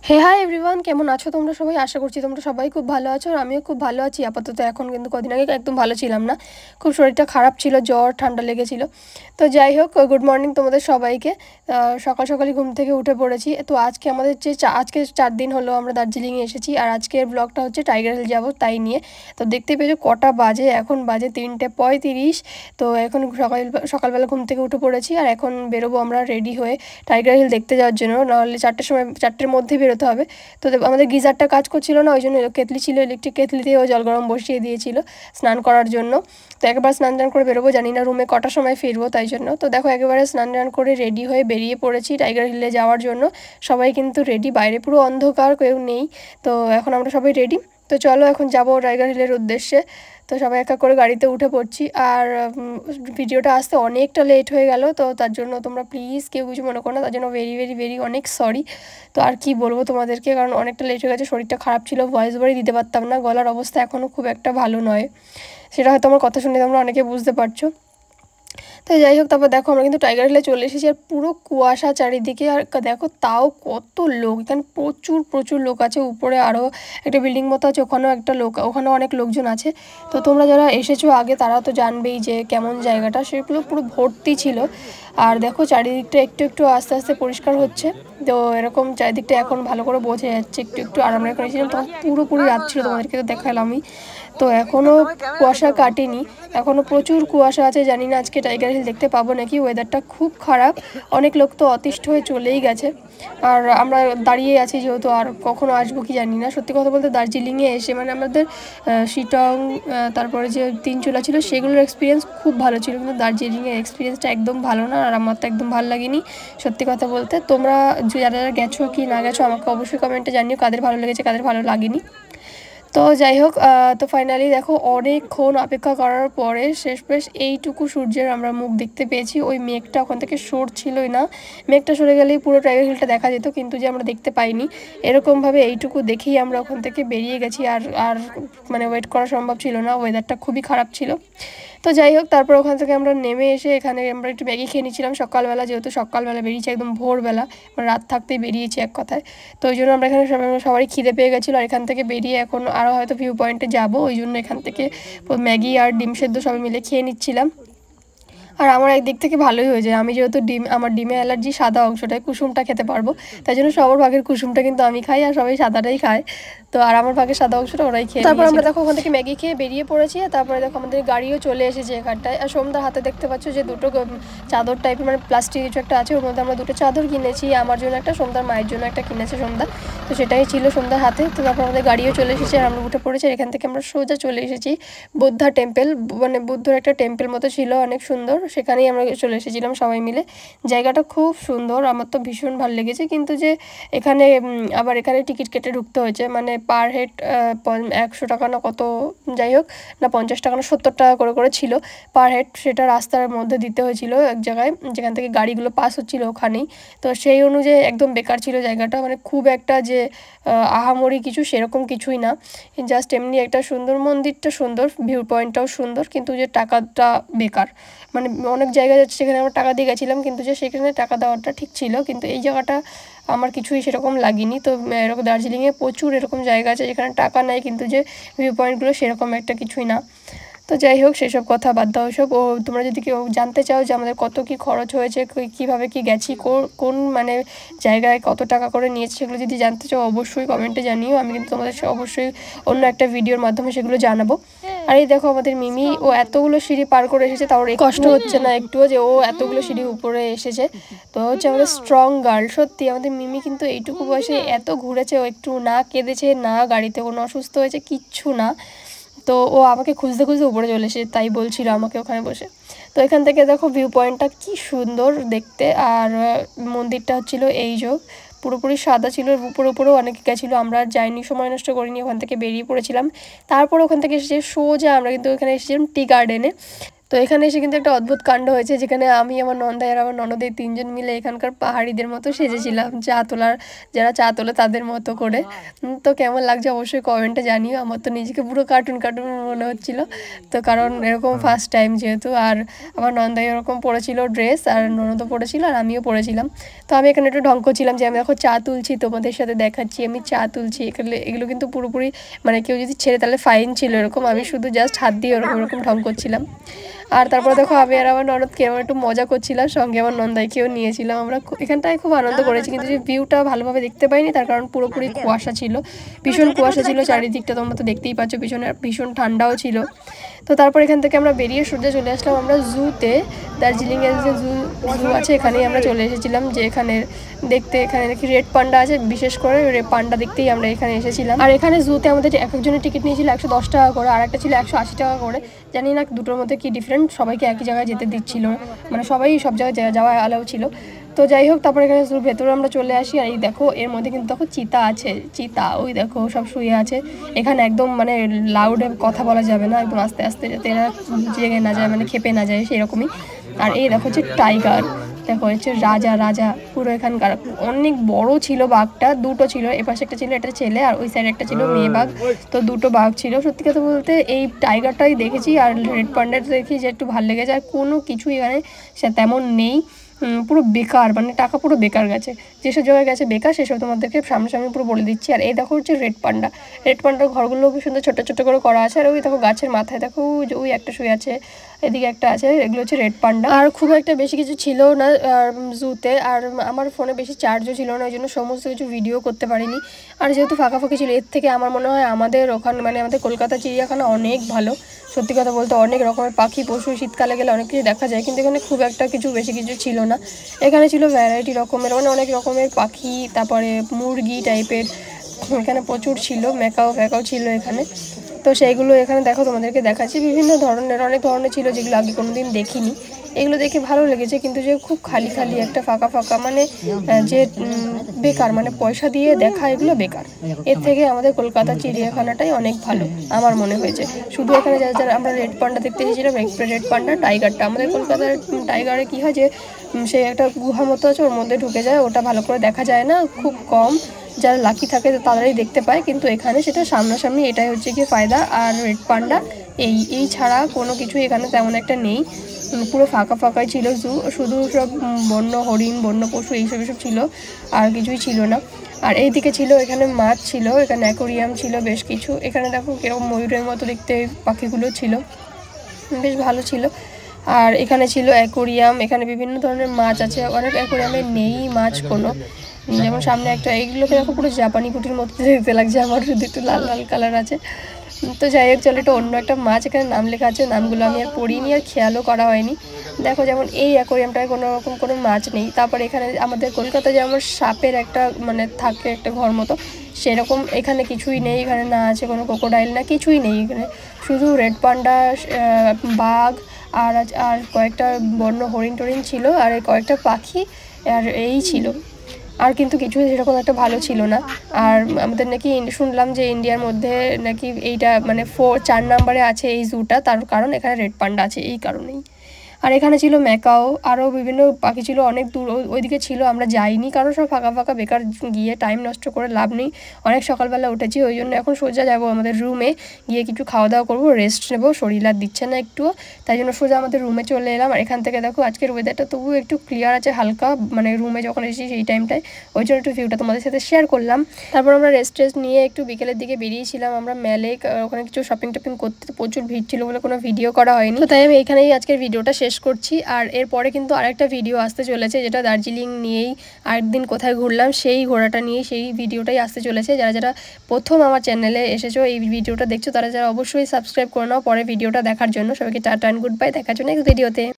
হে hi everyone, কেমন আছো তোমরা সবাই? আশা করছি তোমরা সবাই খুব ভালো আছো আর আমিও খুব ভালো আছি আপাতত। এখন কিন্তু কদিন আগে একদম ভালো ছিলাম না, খুব শরীরটা খারাপ ছিল, জ্বর ঠান্ডা লেগেছিল। তো যাই হোক, গুড মর্নিং তোমাদের সবাইকে। সকাল সকালই ঘুম থেকে উঠে পড়েছি। তো আজকে আমাদের আজকে 4 দিন হলো আমরা দার্জিলিংয়ে এসেছি, আর আজকের ব্লগটা হচ্ছে টাইগার হিল যাবো তাই নিয়ে। তো দেখতে পেয়েছো কটা বাজে, এখন বাজে 3:35। তো এখন সকালবেলা ঘুম থেকে উঠে পড়েছি আর এখন বেরোবো আমরা রেডি হয়ে টাইগার হিল দেখতে যাওয়ার জন্য। নাহলে 4টের মধ্যে বেরোতে হবে। তো আমাদের গিজারটা কাজ করছিল না, ওই জন্য কেতলি ছিল, ইলেকট্রিক কেতলিতেও জল গরম বসিয়ে দিয়েছিল স্নান করার জন্য। তো একবার স্নান টান করে বেরোবো, জানি না রুমে কটার সময় ফিরবো, তাই জন্য। তো দেখো একেবারে স্নান টান করে রেডি হয়ে বেরিয়ে পড়েছি টাইগার হিলে যাওয়ার জন্য। সবাই কিন্তু রেডি, বাইরে পুরো অন্ধকার, কেউ নেই। তো এখন আমরা সবাই রেডি। তো চলো এখন যাবো টাইগার হিলের উদ্দেশ্যে। তো সবাই এক এক করে গাড়িতে উঠে পড়ছি। আর ভিডিওটা আসতে অনেকটা লেট হয়ে গেল, তো তার জন্য তোমরা প্লিজ কেউ কিছু মনে করো না, তার জন্য ভেরি ভেরি ভেরি অনেক সরি। তো আর কি বলবো তোমাদেরকে, কারণ অনেকটা লেট হয়ে গেছে, শরীরটা খারাপ ছিল, ভয়েস ওভারই দিতে পারতাম না, গলার অবস্থা এখনও খুব একটা ভালো নয়। সেটা হয়তো আমার কথা শুনে তোমরা অনেকে বুঝতে পারছো। তো যাই হোক, তারপর দেখো আমরা কিন্তু টাইগার হিলে চলে এসেছি আর পুরো কুয়াশা চারিদিকে। আর দেখো তাও কত লোক, এখানে প্রচুর প্রচুর লোক আছে। উপরে আরও একটা বিল্ডিং মতো আছে, ওখানেও একটা লোক, ওখানেও অনেক লোকজন আছে। তো তোমরা যারা এসেছো আগে তারা তো জানবেই যে কেমন জায়গাটা, সেগুলো পুরো ভর্তি ছিল। আর দেখো চারিদিকটা একটু একটু আস্তে আস্তে পরিষ্কার হচ্ছে। তো এরকম চারিদিকটা এখন ভালো করে বোঝা যাচ্ছে একটু একটু। আর আমরা করেছিলাম তখন পুরোপুরি রাত ছিল, তোমাদেরকে তো দেখালামই। তো এখনও কুয়াশা কাটেনি, এখনও প্রচুর কুয়াশা আছে। জানি না আজকে টাইগার হিল দেখতে পাবো নাকি, ওয়েদারটা খুব খারাপ। অনেক লোক তো অতিষ্ঠ হয়ে চলেই গেছে, আর আমরা দাঁড়িয়ে আছি যেহেতু, আর কখনো আসবো কি জানি না। সত্যি কথা বলতে দার্জিলিংয়ে এসে মানে আমাদের শিটং, তারপরে যে তিনচুলা ছিল সেগুলোর এক্সপিরিয়েন্স খুব ভালো ছিল, কিন্তু দার্জিলিংয়ের এক্সপিরিয়েন্সটা একদম ভালো না, আর আমার তো একদম ভালো লাগেনি সত্যি কথা বলতে। তোমরা যারা যারা গেছো কি না গেছো আমাকে অবশ্যই কমেন্টে জানিও কাদের ভালো লেগেছে কাদের ভালো লাগেনি। তো যাই হোক, তো ফাইনালি দেখো অনেকক্ষণ অপেক্ষা করার পরে শেষমেশ এইটুকু সূর্যের আমরা মুখ দেখতে পেয়েছি। ওই মেঘটা ওখান থেকে সরছিলই না, মেঘটা সরে গেলেই পুরো টাইগার হিলটা দেখা যেত, কিন্তু যে আমরা দেখতে পাইনি। এরকমভাবে এইটুকু দেখেই আমরা ওখান থেকে বেরিয়ে গেছি। আর আর মানে ওয়েট করা সম্ভব ছিল না, ওয়েদারটা খুবই খারাপ ছিল। তো যাই হোক, তারপর ওখান থেকে আমরা নেমে এসে এখানে আমরা একটু ম্যাগি খেয়ে নিয়েছিলাম সকালবেলা, যেহেতু সকালবেলা বেরিয়েছি একদম ভোরবেলা, মানে রাত থাকতেই বেরিয়েছি এক কথায়। তো ওই জন্য আমরা এখানে সবারই খিদে পেয়ে গেছিলো। আর এখান থেকে বেরিয়ে এখন আরও হয়তো ভিউ পয়েন্টে যাবো, ওই জন্য এখান থেকে ম্যাগি আর ডিম সেদ্ধ সবাই মিলে খেয়ে নিচ্ছিলাম। আর আমার একদিক থেকে ভালোই হয়ে যায়, আমি যেহেতু আমার ডিমে অ্যালার্জি, সাদা অংশটায় কুসুমটা খেতে পারবো, তাই জন্য সবার ভাগের কুসুমটা কিন্তু আমি খাই আর সবাই সাদাটাই খায়। তো আর আমার ভাগের সাদা অংশটা ওরাই খেয়ে। তারপর আমরা দেখো ওখান থেকে ম্যাগি খেয়ে বেরিয়ে পড়েছি। আর তারপরে দেখো আমাদের গাড়িও চলে এসেছে এখানটায়। আর সন্ধ্যার হাতে দেখতে পাচ্ছ যে দুটো চাদর টাইপের, মানে প্লাস্টিক কিছু একটা আছে, ওর মধ্যে আমরা দুটো চাদর কিনেছি, আমার জন্য একটা, সন্ধ্যার মায়ের জন্য একটা কিনেছে সন্ধ্যা। তো সেটাই ছিল সন্ধ্যার হাতে। তো তারপর আমাদের গাড়িও চলে এসেছে আর আমরা উঠে পড়েছি। এখান থেকে আমরা সোজা চলে এসেছি বুদ্ধা টেম্পল, মানে বুদ্ধর একটা টেম্পল মতো ছিল, অনেক সুন্দর, সেখানেই আমরা চলে এসেছিলাম সবাই মিলে। জায়গাটা খুব সুন্দর, আমার তো ভীষণ ভালো লেগেছে। কিন্তু যে এখানে আবার এখানে টিকিট কেটে ঢুকতে হয়েছে, মানে পার হেড 100 টাকা না কত, যাই হোক, না 50 টাকা না 70 টাকা করে করে ছিল পার হেড। সেটা রাস্তার মধ্যে দিতে হয়েছিল এক জায়গায়, যেখান থেকে গাড়িগুলো পাস হচ্ছিলো ওখানেই। তো সেই অনুযায়ী একদম বেকার ছিল জায়গাটা, মানে খুব একটা যে আহামরি কিছু সেরকম কিছুই না, জাস্ট এমনি একটা সুন্দর, মন্দিরটা সুন্দর, ভিউ পয়েন্টটাও সুন্দর, কিন্তু যে টাকাটা বেকার। মানে অনেক জায়গায় যাচ্ছে সেখানে আমরা টাকা দিয়ে গেছিলাম, কিন্তু যে সেখানে টাকা দেওয়াটা ঠিক ছিল, কিন্তু এই জায়গাটা আমার কিছুই সেরকম লাগেনি। তো এরকম দার্জিলিংয়ে প্রচুর এরকম জায়গা আছে যেখানে টাকা নেয়, কিন্তু যে ভিউ পয়েন্টগুলো সেরকম একটা কিছুই না। তো যাই হোক, সেসব কথা বাদ দাও সব। ও তোমরা যদি কেউ জানতে চাও যে আমাদের কত কি খরচ হয়েছে, কীভাবে কি গেছি, কোন মানে জায়গায় কত টাকা করে নিয়েছে, সেগুলো যদি জানতে চাও অবশ্যই কমেন্টে জানিও, আমি কিন্তু তোমাদের অবশ্যই অন্য একটা ভিডিওর মাধ্যমে সেগুলো জানাবো। আর এই দেখো আমাদের মিমি, ও এতগুলো সিঁড়ি পার করে এসেছে, তাও কষ্ট হচ্ছে না একটুও যে ও এতগুলো সিঁড়ি উপরে এসেছে। তো হচ্ছে আমাদের স্ট্রং গার্ল, সত্যি আমাদের মিমি কিন্তু এইটুকু বয়সে এত ঘুরেছে, ও একটু না কেঁদেছে না গাড়িতে কোনো অসুস্থ হয়েছে, কিচ্ছু না। তো ও আমাকে খুঁজতে খুঁজতে উপরে চলে এসে তাই বলছিল আমাকে ওখানে বসে। তো এখান থেকে দেখো ভিউ পয়েন্টটা কি সুন্দর দেখতে। আর মন্দিরটা হচ্ছিলো এই যে পুরোপুরি সাদা ছিল, উপরেও অনেকে গেছিলো, আমরা যাইনি, সময় নষ্ট করিনি, ওখান থেকে বেরিয়ে পড়েছিলাম। তারপর ওখান থেকে এসেছে সোজা আমরা কিন্তু ওখানে এসেছিলাম টি গার্ডেনে। তো এখানে এসে কিন্তু একটা অদ্ভুত কাণ্ড হয়েছে, যেখানে আমি, আমার নন্দাই আর আমার ননদ এই 3 জন মিলে এখানকার পাহাড়িদের মতো সেজেছিলাম, যারা চা তোলে তাদের মতো করে। তো কেমন লাগছে অবশ্যই কমেন্টে জানিও। আমার তো নিজেকে পুরো কার্টুন মনে হচ্ছিল, তো কারণ এরকম ফার্স্ট টাইম যেহেতু। আর আমার নন্দাই ওরকম পরেছিল ড্রেস, আর ননদও পরেছিল, আর আমিও পরেছিলাম। তো আমি এখানে একটু ঢং করছিলাম যে আমি দেখো চা তুলছি, তোমাদের সাথে দেখাচ্ছি আমি চা তুলছি। এগুলো কিন্তু পুরোপুরি মানে কেউ যদি ছেড়ে তাহলে ফাইন ছিল এরকম। আমি শুধু জাস্ট হাত দিয়ে ওরকম ঢং করছিলাম। আর তারপরে দেখো আমি আর আমার ননদ কেমন একটু মজা করছিলাম, সঙ্গে আমার নন্দাইকেও নিয়েছিলাম। আমরা এখানটায় খুব আনন্দ করেছি, কিন্তু যে ভিউটা ভালোভাবে দেখতে পাইনি, তার কারণ পুরোপুরি কুয়াশা ছিল, ভীষণ কুয়াশা ছিল চারিদিকটা, তোমরা তো দেখতেই পাচ্ছ, ভীষণ ঠান্ডাও ছিল। তো তারপর এখান থেকে আমরা বেরিয়ে সোজা চলে আসলাম আমরা জুতে। দার্জিলিংয়ের যে জু আছে এখানেই আমরা চলে এসেছিলাম, যে এখানে নাকি রেড পান্ডা আছে, বিশেষ করে রেড পান্ডা দেখতেই আমরা এখানে এসেছিলাম। আর এখানে জুতে আমাদের একজনের টিকিট নিয়েছিল 110 টাকা করে, আর একটা ছিল 180 টাকা করে। জানি না দুটোর মধ্যে কি ডিফারেন্ট, সবাইকে একই জায়গায় যেতে দিচ্ছিল, মানে সবাই সব জায়গায় যাওয়া অ্যালাউ ছিল। তো যাই হোক, তারপরে এখানে ভেতরে আমরা চলে আসি। আর এই দেখো এর মধ্যে কিন্তু দেখো চিতা আছে, ওই দেখো সব শুয়ে আছে। এখানে একদম মানে লাউডে কথা বলা যাবে না, একদম আস্তে আস্তে, যাতে এরা জেগে না যায়, মানে খেপে না যায় সেরকমই। আর এই দেখো হচ্ছে টাইগার, দেখো হচ্ছে রাজা পুরো এখানকার। অনেক বড় ছিল বাঘটা, দুটো ছিল, এপাশে একটা ছিল, এটা ছেলে, আর ওই সাইডে একটা ছিল মেয়ে বাঘ। তো দুটো বাঘ ছিল। সত্যি কথা বলতে এই টাইগারটাই দেখেছি, আর রেড পান্ডাটা দেখি যে একটু ভালো লেগেছে। আর কোনো কিছুই এখানে সে তেমন নেই, পুরো বেকার, মানে টাকা পুরো বেকার গেছে। যেসব জায়গায় গেছে বেকার সেসব তোমাদেরকে সামনাসামনি পুরো বলে দিচ্ছি। আর এই দেখো হচ্ছে রেড পান্ডার ঘরগুলো খুব সুন্দর ছোটো ছোটো করে করা আছে। আর ওই দেখো গাছের মাথায় দেখো ওই একটা শুয়ে আছে, এদিকে একটা আছে, এগুলো হচ্ছে রেড পান্ডা। আর খুব একটা বেশি কিছু ছিল না জুতে, আর আমার ফোনে বেশি চার্জও ছিল না, ওই জন্য সমস্ত কিছু ভিডিও করতে পারিনি। আর যেহেতু ফাঁকাফাঁকি ছিল, এর থেকে আমার মনে হয় আমাদের ওখানে, মানে আমাদের কলকাতা চিড়িয়াখানা অনেক ভালো। সত্যি কথা বলতে অনেক রকমের পাখি পশু, শীতকালে গেলে অনেক কিছু দেখা যায়, কিন্তু এখানে খুব একটা বেশি কিছু ছিল না। এখানে ছিল ভ্যারাইটি রকমের, মানে অনেক রকমের পাখি, তারপরে মুরগি টাইপের এখানে প্রচুর ছিল, ফ্যাকাও ছিল এখানে। তো সেইগুলো এখানে দেখো তোমাদেরকে দেখাচ্ছি, বিভিন্ন ধরনের, অনেক ধরনের ছিল, যেগুলো আগে কোনোদিন দেখিনি। এগুলো দেখে ভালো লেগেছে, কিন্তু যে খুব খালি একটা ফাঁকা, মানে যে বেকার, মানে পয়সা দিয়ে দেখা এগুলো বেকার। এর থেকে আমাদের কলকাতা চিড়িয়াখানাটাই অনেক ভালো আমার মনে হয়েছে। শুধু এখানে যারা আমরা রেড পান্ডা দেখতে এসেছিলাম, রেড পান্ডা টাইগারটা, আমাদের কলকাতার টাইগারে কী হয় যে সে একটা গুহা মতো আছে, ওর মধ্যে ঢুকে যায়, ওটা ভালো করে দেখা যায় না, খুব কম যারা লাকি থাকে তারাই দেখতে পায়, কিন্তু এখানে সেটা সামনাসামনি, এটাই হচ্ছে কি ফায়দা। আর রেড পান্ডা এই ছাড়া কোনো কিছু এখানে তেমন একটা নেই, পুরো ফাঁকাই ছিল জু, শুধু সব বন্য হরিণ, বন্য পশু এইসব ছিল, আর কিছুই ছিল না। আর এইদিকে ছিল এখানে মাছ ছিল, এখানে অ্যাকোরিয়াম ছিল বেশ কিছু। এখানে দেখো কেরকম ময়ূরের মতো দেখতে পাখিগুলো ছিল, বেশ ভালো ছিল। আর এখানে ছিল অ্যাকোরিয়াম, এখানে বিভিন্ন ধরনের মাছ আছে, অনেক অ্যাকোরিয়ামে নেই মাছ কোনো, যেমন সামনে একটা, এইগুলোকে দেখো পুরো জাপানি কুটির মতো দেখতে লাগছে আমার, শুধু একটু লাল কালার আছে। তো যাই হোক, চলো এটা অন্য একটা মাছ, এখানে নাম লেখা আছে, নামগুলো আমি আর পড়িনি আর খেয়ালও করা হয়নি। দেখো যেমন এই অ্যাকোরিয়ামটায় কোনো রকম কোনো মাছ নেই। তারপর এখানে আমাদের কলকাতায় যেমন সাপের একটা মানে থাকে একটা ঘর মতো, সেরকম এখানে কিছুই নেই। এখানে না আছে কোনো ক্রোকোডাইল, না কিছুই নেই এখানে, শুধু রেড পান্ডা, বাঘ, আর কয়েকটা বন্য হরিণ ছিল, আর কয়েকটা পাখি, আর এই ছিল। আর কিন্তু কিছুই সেরকম একটা ভালো ছিল না। আর আমাদের নাকি শুনলাম যে ইন্ডিয়ার মধ্যে নাকি এইটা মানে 4 নম্বরে আছে এই জুটা, তার কারণ এখানে রেড পান্ডা আছে, এই কারণেই। আর এখানে ছিল ম্যাকাও, আরও বিভিন্ন পাখি ছিল, অনেক দূর ওইদিকে ছিল, আমরা যাইনি, কারণ সব ফাঁকা বেকার গিয়ে টাইম নষ্ট করে লাভ নেই। অনেক সকালবেলা উঠেছি, ওই জন্য এখন সোজা যাবো আমাদের রুমে, গিয়ে কিছু খাওয়া দাওয়া করবো, রেস্ট নেবো, শরীর আর দিচ্ছে না একটুও, তাই জন্য সোজা আমাদের রুমে চলে এলাম। আর এখান থেকে দেখো আজকের ওয়েদারটা তবুও একটু ক্লিয়ার আছে হালকা, মানে রুমে যখন এসেছি সেই টাইমটায়, ওই জন্য একটু ভিউটা তোমাদের সাথে শেয়ার করলাম। তারপর আমরা রেস্ট নিয়ে একটু বিকেলের দিকে বেরিয়েছিলাম আমরা মেলে, ওখানে কিছু শপিং করতে, প্রচুর ভিড় ছিল বলে কোনো ভিডিও করা হয়নি, তো তাই আমি এখানেই আজকের ভিডিওটা শেষ করছি। আর এরপরে কিন্তু আরেকটা ভিডিও আসতে চলেছে, যেটা দার্জিলিং নিয়েই, আরেকদিন কোথায় ঘুরলাম সেই ঘোরাটা নিয়ে, সেই ভিডিওটাই আসতে চলেছে। যারা প্রথম আমার চ্যানেলে এসেছো, এই ভিডিওটা দেখছো, তারা অবশ্যই সাবস্ক্রাইব করে নাও পরে ভিডিওটা দেখার জন্য। সবাইকে টাটা অ্যান্ড গুড বাই, দেখার জন্য নেক্সট ভিডিওতে।